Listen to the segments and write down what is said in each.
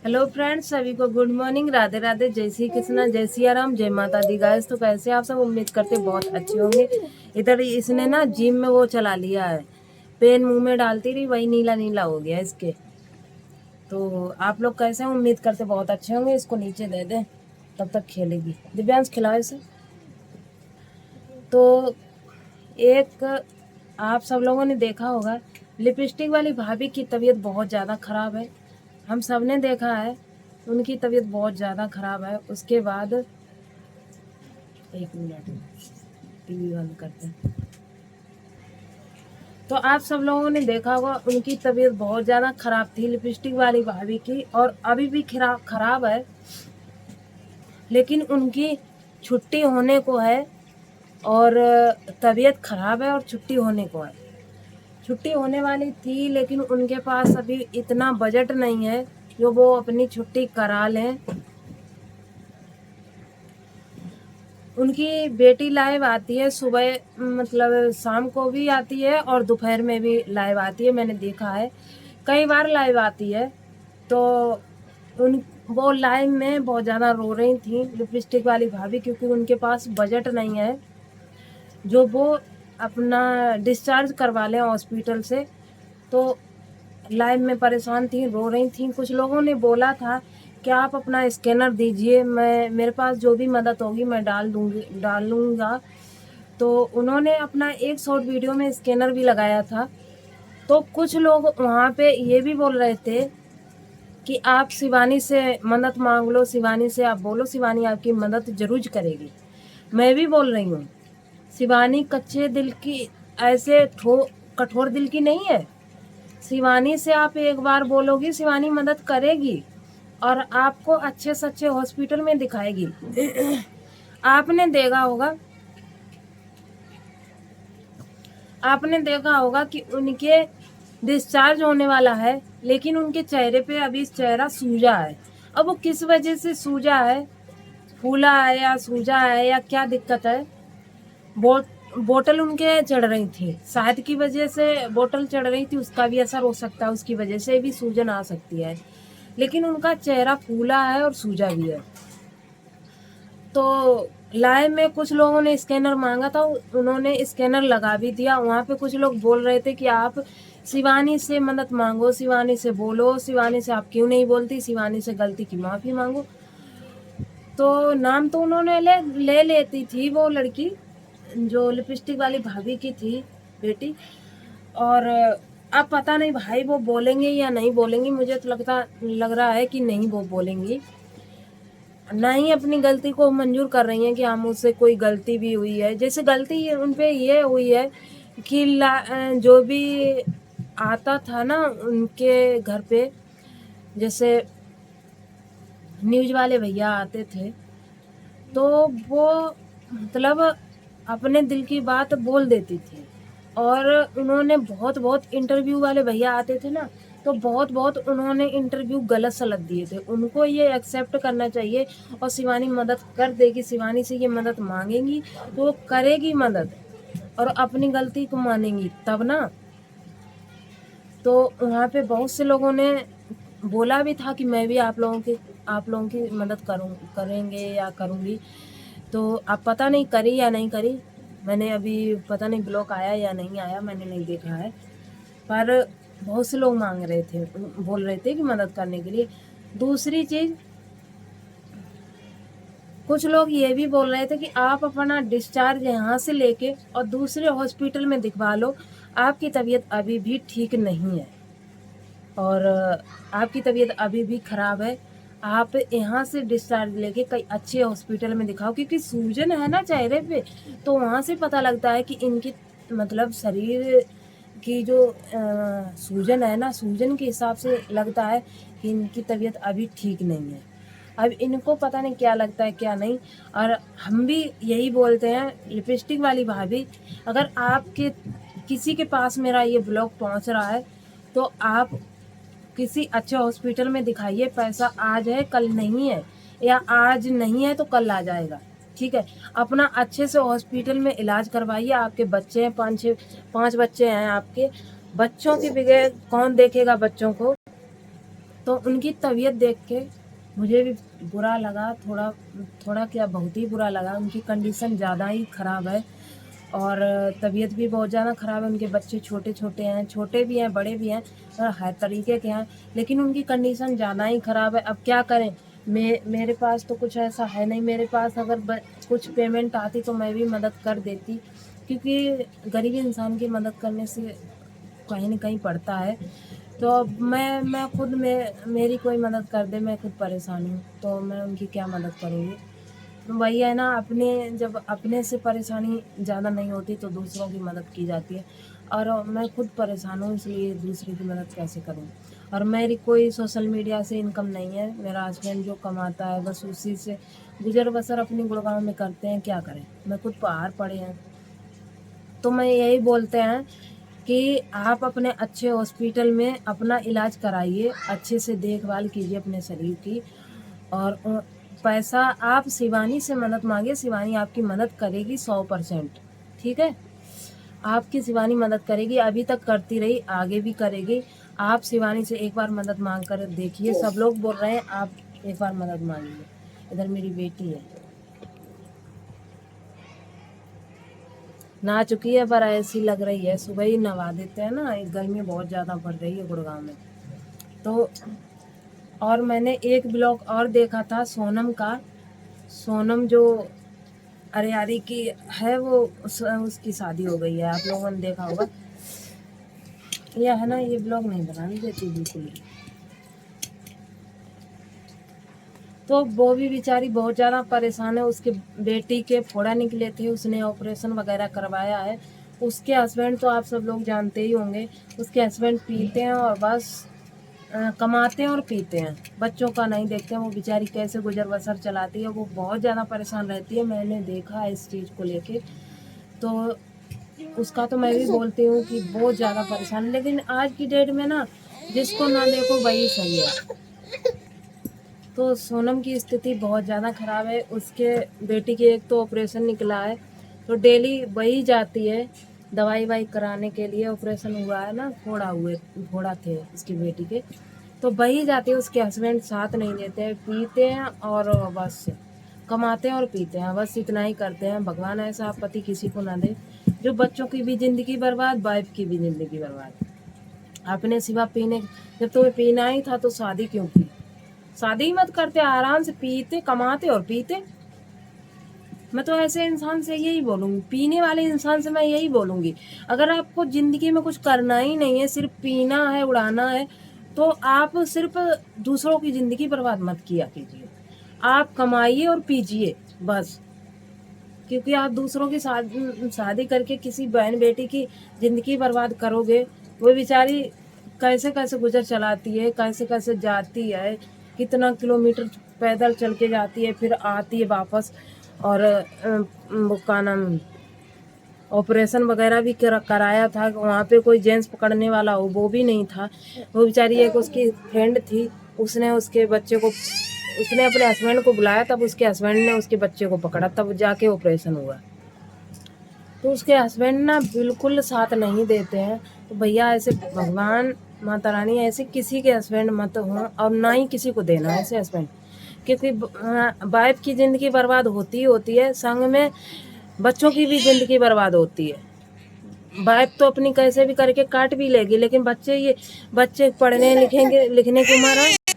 Hello friends, सभी को good morning, Radhe Radhe, जय श्री कृष्णा, जय सिया राम, जय माता दी। गाइस तो कैसे आप सब? उम्मीद करते बहुत अच्छे होंगे। इधर इसने ना जिम में वो चला लिया है, पेन मुंह में डालती रही, वही नीला नीला हो गया इसके। तो आप लोग कैसे हैं? उम्मीद करते बहुत अच्छे होंगे। इसको नीचे दे दें, तब तक खेलेगी। दिव्यांश खिलाओ इसे। तो एक आप सब लोगों ने देखा होगा, लिपस्टिक वाली भाभी की तबीयत बहुत ज़्यादा ख़राब है। हम सब ने देखा है, उनकी तबीयत बहुत ज़्यादा ख़राब है। उसके बाद एक मिनट, टीवी बंद करते हैं। तो आप सब लोगों ने देखा होगा, उनकी तबीयत बहुत ज़्यादा ख़राब थी, लिपस्टिक वाली भाभी की, और अभी भी ख़राब है। लेकिन उनकी छुट्टी होने को है, और तबीयत ख़राब है और छुट्टी होने को है। छुट्टी होने वाली थी, लेकिन उनके पास अभी इतना बजट नहीं है जो वो अपनी छुट्टी करा लें। उनकी बेटी लाइव आती है सुबह, मतलब शाम को भी आती है और दोपहर में भी लाइव आती है। मैंने देखा है, कई बार लाइव आती है। तो उन वो लाइव में बहुत ज़्यादा रो रही थी लिपस्टिक वाली भाभी, क्योंकि उनके पास बजट नहीं है जो वो अपना डिस्चार्ज करवा लें हॉस्पिटल से। तो लाइव में परेशान थी, रो रही थी। कुछ लोगों ने बोला था कि आप अपना स्कैनर दीजिए, मेरे पास जो भी मदद होगी मैं डाल लूँगा। तो उन्होंने अपना एक शॉर्ट वीडियो में स्कैनर भी लगाया था। तो कुछ लोग वहाँ पे ये भी बोल रहे थे कि आप शिवानी से मदद मांग लो, शिवानी से आप बोलो, शिवानी आपकी मदद जरूर करेगी। मैं भी बोल रही हूँ, शिवानी कच्चे दिल की, ऐसे कठोर दिल की नहीं है। शिवानी से आप एक बार बोलोगी, शिवानी मदद करेगी और आपको अच्छे से अच्छे हॉस्पिटल में दिखाएगी। आपने देखा होगा कि उनके डिस्चार्ज होने वाला है, लेकिन उनके चेहरे पे अभी चेहरा सूजा है। अब वो किस वजह से सूजा है, फूला है या सूजा है या क्या दिक्कत है? बोतल उनके चढ़ रही थी, शायद की वजह से बोतल चढ़ रही थी, उसका भी असर हो सकता है, उसकी वजह से भी सूजन आ सकती है। लेकिन उनका चेहरा फूला है और सूजा भी है। तो लाइव में कुछ लोगों ने स्कैनर मांगा था, उन्होंने स्कैनर लगा भी दिया। वहाँ पे कुछ लोग बोल रहे थे कि आप शिवानी से मदद मांगो, शिवानी से बोलो, शिवानी से आप क्यों नहीं बोलती, शिवानी से गलती की माफ़ी मांगो। तो नाम तो उन्होंने ले लेती थी वो लड़की, जो लिपस्टिक वाली भाभी की थी बेटी। और अब पता नहीं भाई वो बोलेंगे या नहीं बोलेंगी। मुझे तो लग रहा है कि नहीं वो बोलेंगी। ना ही अपनी गलती को मंजूर कर रही हैं कि हाँ मुझसे कोई गलती भी हुई है। जैसे गलती उन पे ये हुई है कि जो भी आता था ना उनके घर पे, जैसे न्यूज वाले भैया आते थे, तो वो मतलब अपने दिल की बात बोल देती थी। और उन्होंने बहुत इंटरव्यू वाले भैया आते थे ना, तो बहुत उन्होंने इंटरव्यू गलत सलत दिए थे। उनको ये एक्सेप्ट करना चाहिए, और शिवानी मदद कर देगी, शिवानी से ये मदद मांगेंगी तो वो करेगी मदद, और अपनी गलती को मानेंगी तब ना। तो वहाँ पे बहुत से लोगों ने बोला भी था कि मैं भी आप लोगों की मदद करेंगे या करूँगी। तो अब पता नहीं करी या नहीं करी, मैंने अभी पता नहीं ब्लॉग आया या नहीं आया, मैंने नहीं देखा है। पर बहुत से लोग मांग रहे थे, बोल रहे थे कि मदद करने के लिए। दूसरी चीज़, कुछ लोग ये भी बोल रहे थे कि आप अपना डिस्चार्ज यहाँ से लेके और दूसरे हॉस्पिटल में दिखवा लो, आपकी तबीयत अभी भी ठीक नहीं है और आपकी तबीयत अभी भी ख़राब है। आप यहाँ से डिस्चार्ज लेके कई अच्छे हॉस्पिटल में दिखाओ, क्योंकि सूजन है ना चेहरे पे, तो वहाँ से पता लगता है कि इनकी मतलब शरीर की जो सूजन है ना, सूजन के हिसाब से लगता है कि इनकी तबीयत अभी ठीक नहीं है। अब इनको पता नहीं क्या लगता है क्या नहीं। और हम भी यही बोलते हैं, लिपस्टिक वाली भाभी, अगर आपके किसी के पास मेरा ये ब्लॉग पहुँच रहा है तो आप किसी अच्छे हॉस्पिटल में दिखाइए। पैसा आज है कल नहीं है, या आज नहीं है तो कल आ जाएगा, ठीक है। अपना अच्छे से हॉस्पिटल में इलाज करवाइए। आपके बच्चे हैं, 5 बच्चे हैं आपके, बच्चों के बगैर कौन देखेगा बच्चों को? तो उनकी तबीयत देख के मुझे भी बुरा लगा, थोड़ा थोड़ा क्या बहुत ही बुरा लगा। उनकी कंडीशन ज़्यादा ही ख़राब है और तबीयत भी बहुत ज़्यादा ख़राब है। उनके बच्चे छोटे छोटे हैं, छोटे भी हैं बड़े भी हैं और हर तरीके के हैं, लेकिन उनकी कंडीशन ज़्यादा ही ख़राब है। अब क्या करें, मेरे पास तो कुछ ऐसा है नहीं। मेरे पास अगर कुछ पेमेंट आती तो मैं भी मदद कर देती, क्योंकि गरीब इंसान की मदद करने से कहीं न कहीं पड़ता है। तो अब मैं खुद मेरी कोई मदद कर दे, मैं खुद परेशान हूँ, तो मैं उनकी क्या मदद करूँगी। तो वही है ना, जब अपने से परेशानी ज़्यादा नहीं होती तो दूसरों की मदद की जाती है, और मैं खुद परेशान हूँ, इसलिए दूसरे की मदद कैसे करूँ। और मेरी कोई सोशल मीडिया से इनकम नहीं है। मेरा हस्बैंड जो कमाता है बस उसी से गुजर बसर अपनी गुड़गांव में करते हैं, क्या करें। मैं खुद बाहर पड़े हैं, तो मैं यही बोलते हैं कि आप अपने अच्छे हॉस्पिटल में अपना इलाज कराइए, अच्छे से देखभाल कीजिए अपने शरीर की। और पैसा आप शिवानी से मदद मांगिए, शिवानी आपकी मदद करेगी 100%। ठीक है, आपकी शिवानी मदद करेगी, अभी तक करती रही, आगे भी करेगी। आप शिवानी से एक बार मदद मांग कर देखिए। सब लोग बोल रहे हैं आप एक बार मदद मांगिए। इधर मेरी बेटी है, नहा चुकी है पर ऐसी लग रही है, सुबह ही नवा देते हैं ना, गर्मी बहुत ज़्यादा बढ़ रही है गुड़गांव में। तो और मैंने एक ब्लॉग और देखा था सोनम का, सोनम जो अरियारी की है, वो उसकी शादी हो गई है, आप लोगों ने देखा होगा। यह है ना, ये ब्लॉग नहीं बनानी देती बिल्कुल ही। तो वो भी बेचारी बहुत ज़्यादा परेशान है। उसके बेटी के फोड़ा निकले थे, उसने ऑपरेशन वगैरह करवाया है। उसके हस्बैंड तो आप सब लोग जानते ही होंगे, उसके हस्बैंड पीते हैं और बस कमाते हैं और पीते हैं, बच्चों का नहीं देखते हैं। वो बेचारी कैसे गुजर बसर चलाती है, वो बहुत ज़्यादा परेशान रहती है। मैंने देखा है इस चीज़ को लेके, तो उसका तो मैं भी बोलती हूँ कि बहुत ज़्यादा परेशान है। लेकिन आज की डेट में ना, जिसको ना देखो वही सही है। तो सोनम की स्थिति बहुत ज़्यादा ख़राब है। उसके बेटी के एक तो ऑपरेशन निकला है, तो डेली वही जाती है दवाई वाई कराने के लिए। ऑपरेशन हुआ है ना, फोड़ा थे उसकी बेटी के, तो वही जाती है। उसके हस्बैंड साथ नहीं देते हैं, पीते हैं और बस कमाते हैं और पीते हैं, बस इतना ही करते हैं। भगवान ऐसा पति किसी को ना दे जो बच्चों की भी ज़िंदगी बर्बाद, वाइफ की भी ज़िंदगी बर्बाद। अपने सिवा पीने, जब तुम्हें पीना ही था तो शादी क्यों की? शादी ही मत करते, आराम से पीते, कमाते और पीते। मैं तो ऐसे इंसान से यही बोलूँगी, पीने वाले इंसान से मैं यही बोलूँगी, अगर आपको ज़िंदगी में कुछ करना ही नहीं है, सिर्फ पीना है, उड़ाना है, तो आप सिर्फ दूसरों की ज़िंदगी बर्बाद मत किया कीजिए। आप कमाइए और पीजिए बस, क्योंकि आप दूसरों की शादी करके किसी बहन बेटी की ज़िंदगी बर्बाद करोगे। वो बेचारी कैसे कैसे गुजर चलाती है, कैसे कैसे जाती है, कितना किलोमीटर पैदल चल के जाती है, फिर आती है वापस। और वो का नाम, ऑपरेशन वगैरह भी कराया था, वहाँ पे कोई जेंट्स पकड़ने वाला हो वो भी नहीं था। वो बेचारी, एक उसकी फ्रेंड थी, उसने उसके बच्चे को, उसने अपने हस्बैंड को बुलाया, तब उसके हस्बैंड ने उसके बच्चे को पकड़ा, तब जाके ऑपरेशन हुआ। तो उसके हस्बैंड ना बिल्कुल साथ नहीं देते हैं। तो भैया ऐसे, भगवान माता रानी ऐसे किसी के हस्बैंड मत हो, और ना ही किसी को देना ऐसे हस्बैंड, क्योंकि वाइफ की ज़िंदगी बर्बाद होती ही होती है, संग में बच्चों की भी ज़िंदगी बर्बाद होती है। वाइफ तो अपनी कैसे भी करके काट भी लेगी, लेकिन बच्चे पढ़ने लिखने की उम्र है,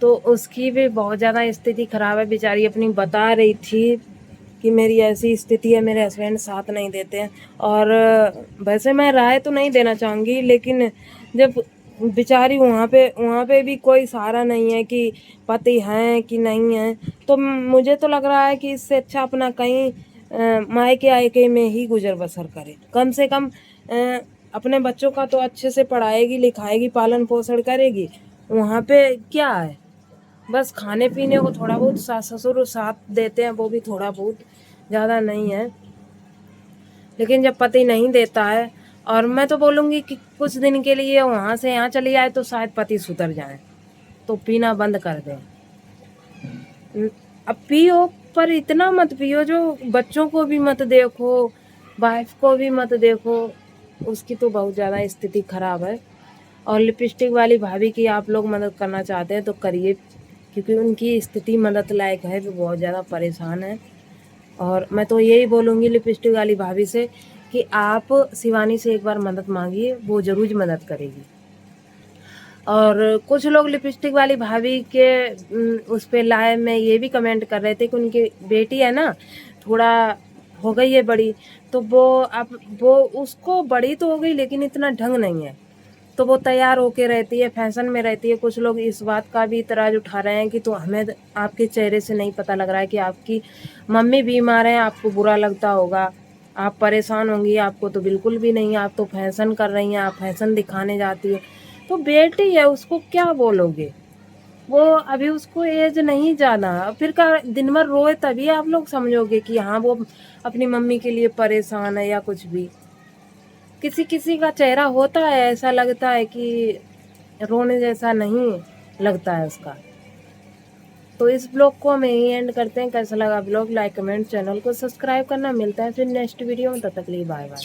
तो उसकी भी बहुत ज़्यादा स्थिति ख़राब है। बेचारी अपनी बता रही थी कि मेरी ऐसी स्थिति है, मेरे हस्बैंड साथ नहीं देते हैं। और वैसे मैं राय तो नहीं देना चाहूँगी, लेकिन जब बेचारी वहाँ पे भी कोई सहारा नहीं है कि पति हैं कि नहीं हैं, तो मुझे तो लग रहा है कि इससे अच्छा अपना कहीं मायके आयके में ही गुजर बसर करे। कम से कम अपने बच्चों का तो अच्छे से पढ़ाएगी लिखाएगी, पालन पोषण करेगी। वहाँ पे क्या है, बस खाने पीने को थोड़ा बहुत सास ससुर साथ देते हैं, वो भी थोड़ा बहुत, ज़्यादा नहीं है। लेकिन जब पति नहीं देता है, और मैं तो बोलूँगी कि कुछ दिन के लिए वहाँ से यहाँ चली जाए तो शायद पति सुधर जाए, तो पीना बंद कर दें। अब पियो, पर इतना मत पियो जो बच्चों को भी मत देखो, वाइफ को भी मत देखो। उसकी तो बहुत ज़्यादा स्थिति खराब है। और लिपस्टिक वाली भाभी की आप लोग मदद करना चाहते हैं तो करिए, क्योंकि उनकी स्थिति मदद लायक है, वो बहुत ज़्यादा परेशान है। और मैं तो यही बोलूँगी लिपस्टिक वाली भाभी से कि आप शिवानी से एक बार मदद मांगिए, वो ज़रूर मदद करेगी। और कुछ लोग लिपस्टिक वाली भाभी के उस पे लाइव में ये भी कमेंट कर रहे थे कि उनकी बेटी है ना, थोड़ा हो गई है बड़ी, तो वो उसको बड़ी तो हो गई लेकिन इतना ढंग नहीं है, तो वो तैयार होके रहती है, फैशन में रहती है। कुछ लोग इस बात का भी इतराज़ उठा रहे हैं कि तो हमें आपके चेहरे से नहीं पता लग रहा है कि आपकी मम्मी बीमार है, आपको बुरा लगता होगा, आप परेशान होंगी, आपको तो बिल्कुल भी नहीं, आप तो फैशन कर रही हैं, आप फैशन दिखाने जाती है। तो बेटी है, उसको क्या बोलोगे? वो अभी उसको एज नहीं ज़्यादा, फिर का दिन भर रोए तभी आप लोग समझोगे कि हाँ वो अपनी मम्मी के लिए परेशान है या कुछ भी। किसी किसी का चेहरा होता है, ऐसा लगता है कि रोने जैसा नहीं लगता है उसका। तो इस ब्लॉग को हम यहीं एंड करते हैं। कैसा लगा ब्लॉग, लाइक कमेंट, चैनल को सब्सक्राइब करना। मिलता है फिर नेक्स्ट वीडियो में, तब तक के लिए बाय बाय।